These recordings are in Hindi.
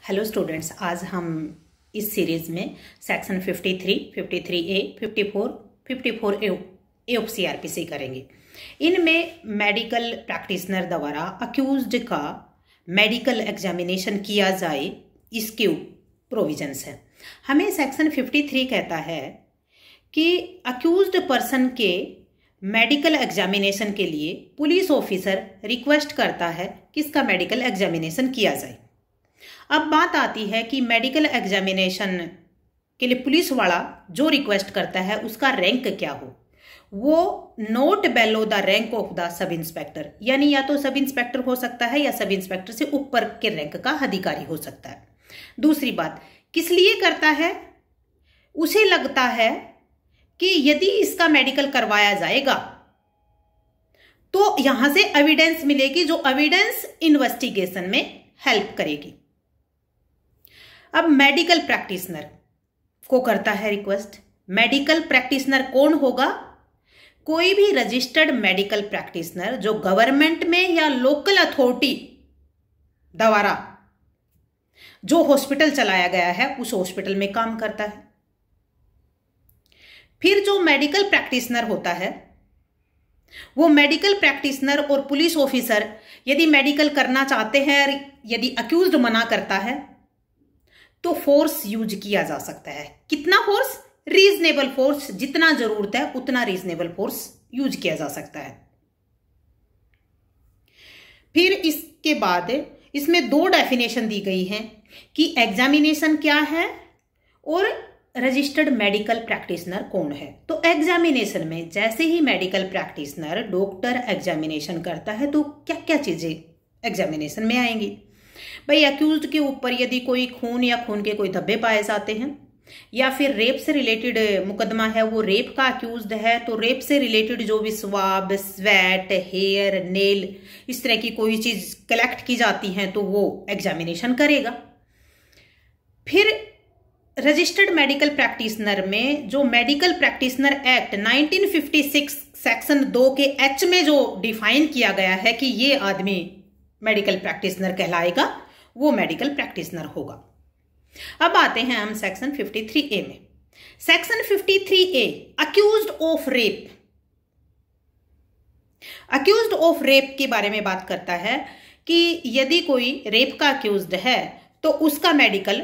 हेलो स्टूडेंट्स, आज हम इस सीरीज में section 53, 53A, 54, 54A of CRPC करेंगे। इनमें मेडिकल प्रैक्टिशनर द्वारा अक्यूज्ड का मेडिकल एग्जामिनेशन किया जाए, इसके प्रोविजंस हैं। हमें सेक्शन 53 कहता है कि अक्यूज्ड पर्सन के मेडिकल एग्जामिनेशन के लिए पुलिस ऑफिसर रिक्वेस्ट करता है कि इसका मेडिकल एग्जामिनेशन किया जाए। अब बात आती है कि मेडिकल एग्जामिनेशन के लिए पुलिस वाला जो रिक्वेस्ट करता है उसका रैंक क्या हो। वो note bellow the rank of the sub inspector, यानी या तो सब इंस्पेक्टर हो सकता है या सब इंस्पेक्टर से ऊपर के रैंक का अधिकारी हो सकता है। दूसरी बात, किस लिए करता है? उसे लगता है कि यदि इसका मेडिकल करवाया जाएगा तो यहां से एविडेंस मिलेगी, जो एविडेंस इन्वेस्टिगेशन में हेल्प करेगी। अब मेडिकल प्रैक्टिशनर को करता है रिक्वेस्ट। मेडिकल प्रैक्टिशनर कौन होगा? कोई भी रजिस्टर्ड मेडिकल प्रैक्टिशनर जो गवर्नमेंट में या लोकल अथॉरिटी द्वारा जो हॉस्पिटल चलाया गया है उस हॉस्पिटल में काम करता है। फिर जो मेडिकल प्रैक्टिशनर होता है वो मेडिकल प्रैक्टिशनर और पुलिस ऑफिसर यदि मेडिकल करना चाहते हैं, यदि अक्यूज्ड मना करता है तो फोर्स यूज किया जा सकता है। कितना फोर्स? रीजनेबल फोर्स, जितना जरूरत है उतना रीजनेबल फोर्स यूज किया जा सकता है। फिर इसके बाद इसमें दो डेफिनेशन दी गई हैं कि एग्जामिनेशन क्या है और रजिस्टर्ड मेडिकल प्रैक्टिशनर कौन है। तो एग्जामिनेशन में जैसे ही मेडिकल प्रैक्टिशनर डॉक्टर एग्जामिनेशन करता है तो क्या क्या चीजें एग्जामिनेशन में आएंगी। भाई, अक्यूज्ड के ऊपर यदि कोई खून या खून के कोई धब्बे पाए जाते हैं या फिर रेप से रिलेटेड मुकदमा है, वो रेप का अक्यूज्ड है तो रेप से रिलेटेड जो भी स्वाब, स्वेट, हेयर, नेल, इस तरह की कोई चीज कलेक्ट की जाती है तो वो एग्जामिनेशन करेगा। फिर रजिस्टर्ड मेडिकल प्रैक्टिशनर में जो मेडिकल प्रैक्टिशनर एक्ट 1956 सेक्शन 2 के H में जो डिफाइन किया गया है कि ये आदमी मेडिकल प्रैक्टिशनर कहलाएगा, वो मेडिकल प्रैक्टिशनर होगा। अब आते हैं हम सेक्शन 53A में। Section 53A accused of rape. Accused of rape के बारे में बात करता है कि यदि कोई रेप का अक्यूज्ड है तो उसका मेडिकल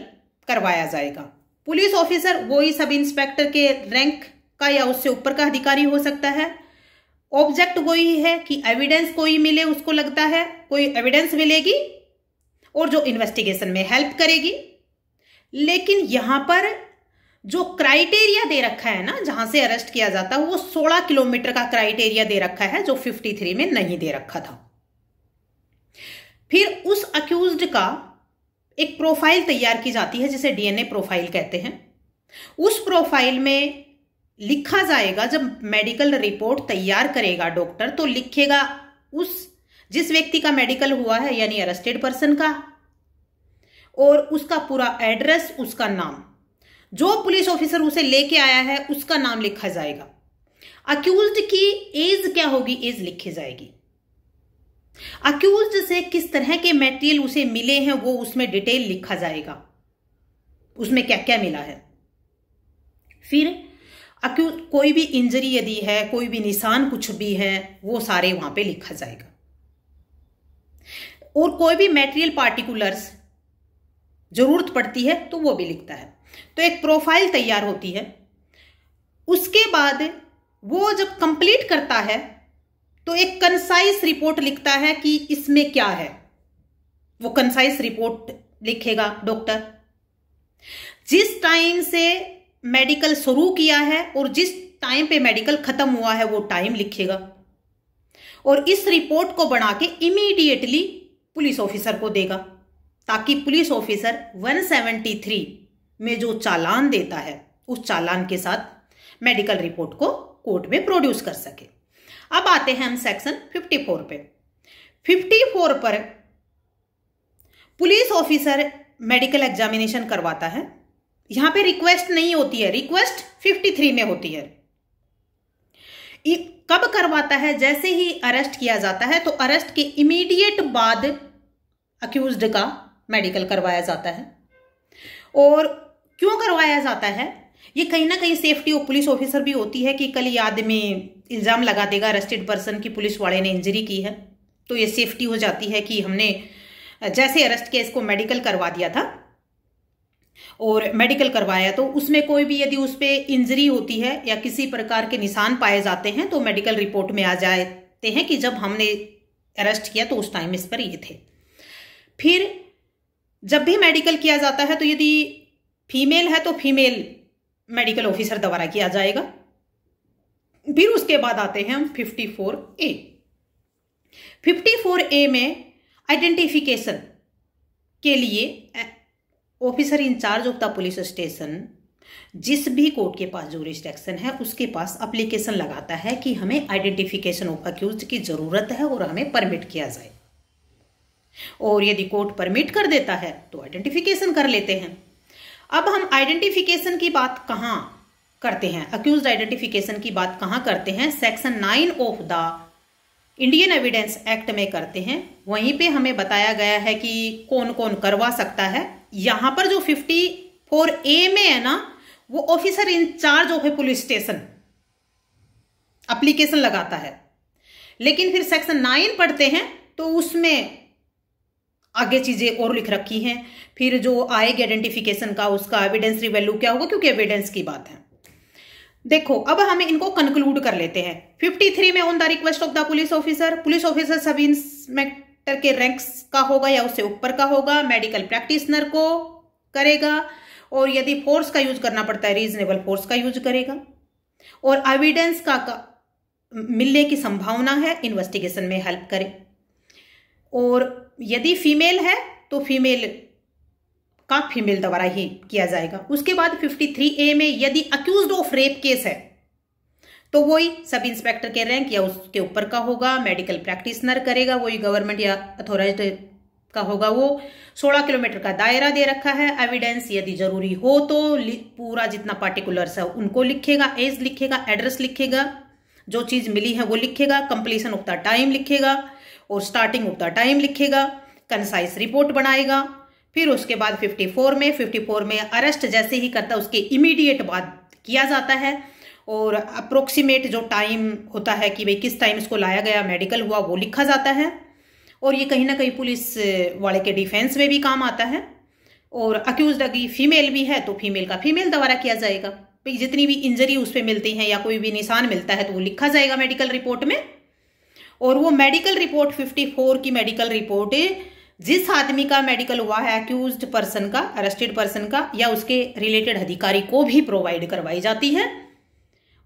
करवाया जाएगा। पुलिस ऑफिसर वही सब इंस्पेक्टर के रैंक का या उससे ऊपर का अधिकारी हो सकता है। ऑब्जेक्ट वही है कि एविडेंस कोई मिले, उसको लगता है कोई एविडेंस मिलेगी और जो इन्वेस्टिगेशन में हेल्प करेगी। लेकिन यहां पर जो क्राइटेरिया दे रखा है ना, जहां से अरेस्ट किया जाता है, वो 16 किलोमीटर का क्राइटेरिया दे रखा है जो 53 में नहीं दे रखा था। फिर उस अक्यूज्ड का एक प्रोफाइल तैयार की जाती है जिसे DNA प्रोफाइल कहते हैं। उस प्रोफाइल में लिखा जाएगा, जब मेडिकल रिपोर्ट तैयार करेगा डॉक्टर तो लिखेगा उस जिस व्यक्ति का मेडिकल हुआ है यानी अरेस्टेड पर्सन का, और उसका पूरा एड्रेस, उसका नाम, जो पुलिस ऑफिसर उसे लेके आया है उसका नाम लिखा जाएगा। अक्यूज्ड की एज क्या होगी, एज लिखी जाएगी। अक्यूज्ड से किस तरह के मटेरियल उसे मिले हैं वो उसमें डिटेल लिखा जाएगा, उसमें क्या क्या मिला है। फिर अक्यूज कोई भी इंजरी यदि है, कोई भी निशान कुछ भी है, वो सारे वहां पे लिखा जाएगा। और कोई भी मटेरियल पार्टिकुलर्स जरूरत पड़ती है तो वो भी लिखता है। तो एक प्रोफाइल तैयार होती है। उसके बाद वो जब कंप्लीट करता है तो एक कंसाइज रिपोर्ट लिखता है कि इसमें क्या है। वो कंसाइज रिपोर्ट लिखेगा डॉक्टर। जिस टाइम से मेडिकल शुरू किया है और जिस टाइम पे मेडिकल खत्म हुआ है वो टाइम लिखेगा, और इस रिपोर्ट को बना के इमीडिएटली पुलिस ऑफिसर को देगा, ताकि पुलिस ऑफिसर 173 में जो चालान देता है उस चालान के साथ मेडिकल रिपोर्ट को कोर्ट में प्रोड्यूस कर सके। अब आते हैं हम सेक्शन 54 पे। 54 पर पुलिस ऑफिसर मेडिकल एग्जामिनेशन करवाता है। यहां पे रिक्वेस्ट नहीं होती है, रिक्वेस्ट 53 में होती है। कब करवाता है? जैसे ही अरेस्ट किया जाता है तो अरेस्ट के इमीडिएट बाद अक्यूज्ड का मेडिकल करवाया जाता है। और क्यों करवाया जाता है, ये कहीं ना कहीं सेफ्टी ऑफ पुलिस ऑफिसर भी होती है कि कल ये आदमी इल्जाम लगा देगा अरेस्टेड पर्सन की पुलिस वाले ने इंजरी की है, तो ये सेफ्टी हो जाती है कि हमने जैसे अरेस्ट किया इसको मेडिकल करवा दिया था और मेडिकल करवाया तो उसमें कोई भी यदि उस पर इंजरी होती है या किसी प्रकार के निशान पाए जाते हैं तो मेडिकल रिपोर्ट में आ जाते हैं कि जब हमने अरेस्ट किया तो उस टाइम इस पर ये थे। फिर जब भी मेडिकल किया जाता है तो यदि फीमेल है तो फीमेल मेडिकल ऑफिसर द्वारा किया जाएगा। फिर उसके बाद आते हैं हम 54A। 54A में आइडेंटिफिकेशन के लिए officer in charge of the police station जिस भी कोर्ट के पास जुरिस्डिक्शन है उसके पास एप्लीकेशन लगाता है कि हमें आइडेंटिफिकेशन ऑफ अक्यूज्ड की जरूरत है और हमें परमिट किया जाए। और यदि कोर्ट परमिट कर देता है तो आइडेंटिफिकेशन कर लेते हैं। अब हम आइडेंटिफिकेशन की बात कहाँ करते हैं, अक्यूज्ड आइडेंटिफिकेशन की बात कहाँ करते हैं, section 9 of the Indian evidence act में करते हैं। वहीं पे हमें बताया गया है कि कौन कौन करवा सकता है। यहां पर जो 54A में है ना, वो officer in charge of a police station application लगाता है। लेकिन फिर सेक्शन 9 पढ़ते हैं तो उसमें आगे चीजें और लिख रखी हैं। फिर जो आएगी आइडेंटिफिकेशन का उसका एविडेंस वैल्यू क्या होगा, क्योंकि एविडेंस की बात है। देखो अब हम इनको कंक्लूड कर लेते हैं। 53 में on the request of the police officer sub inspector के रैंक्स का होगा या उससे ऊपर का होगा, मेडिकल प्रैक्टिशनर को करेगा और यदि फोर्स का यूज करना पड़ता है रीजनेबल फोर्स का यूज करेगा और एविडेंस का मिलने की संभावना है इन्वेस्टिगेशन में हेल्प करे। और यदि फीमेल है तो फीमेल का फीमेल द्वारा ही किया जाएगा। उसके बाद 53A में यदि अक्यूज्ड ऑफ रेप केस है तो वही सब इंस्पेक्टर के रैंक या उसके ऊपर का होगा, मेडिकल प्रैक्टिशनर करेगा, वही गवर्नमेंट या अथॉराइज्ड का होगा। वो 16 किलोमीटर का दायरा दे रखा है। एविडेंस यदि जरूरी हो तो पूरा जितना पार्टिकुलर्स है उनको लिखेगा, एज लिखेगा, एड्रेस लिखेगा, जो चीज मिली है वो लिखेगा, कंप्लीशन ऑफ द टाइम लिखेगा और स्टार्टिंग ऑफ द टाइम लिखेगा, कंसाइज रिपोर्ट बनाएगा। फिर उसके बाद 54 में अरेस्ट जैसे ही करता है उसके इमीडिएट बाद किया जाता है और अप्रोक्सीमेट जो टाइम होता है कि भाई किस टाइम इसको लाया गया, मेडिकल हुआ, वो लिखा जाता है। और ये कहीं ना कहीं पुलिस वाले के डिफेंस में भी काम आता है। और अक्यूज्ड अगर फीमेल भी है तो फीमेल का फीमेल द्वारा किया जाएगा। भाई जितनी भी इंजरी उस पर मिलती है या कोई भी निशान मिलता है तो वो लिखा जाएगा मेडिकल रिपोर्ट में। और वो मेडिकल रिपोर्ट 54 की मेडिकल रिपोर्ट जिस आदमी का मेडिकल हुआ है अक्यूज्ड पर्सन का, अरेस्टेड पर्सन का या उसके रिलेटेड अधिकारी को भी प्रोवाइड करवाई जाती है।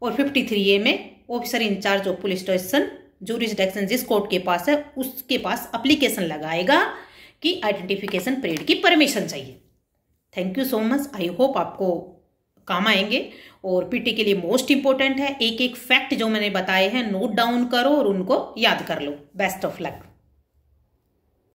और 53A में officer in charge of police station jurisdiction जिस कोर्ट के पास है उसके पास एप्लीकेशन लगाएगा कि आइडेंटिफिकेशन परेड की परमिशन चाहिए। Thank you so much. I hope आपको काम आएंगे। और पीटी के लिए मोस्ट इंपॉर्टेंट है, एक एक फैक्ट जो मैंने बताए हैं नोट डाउन करो और उनको याद कर लो। Best of luck.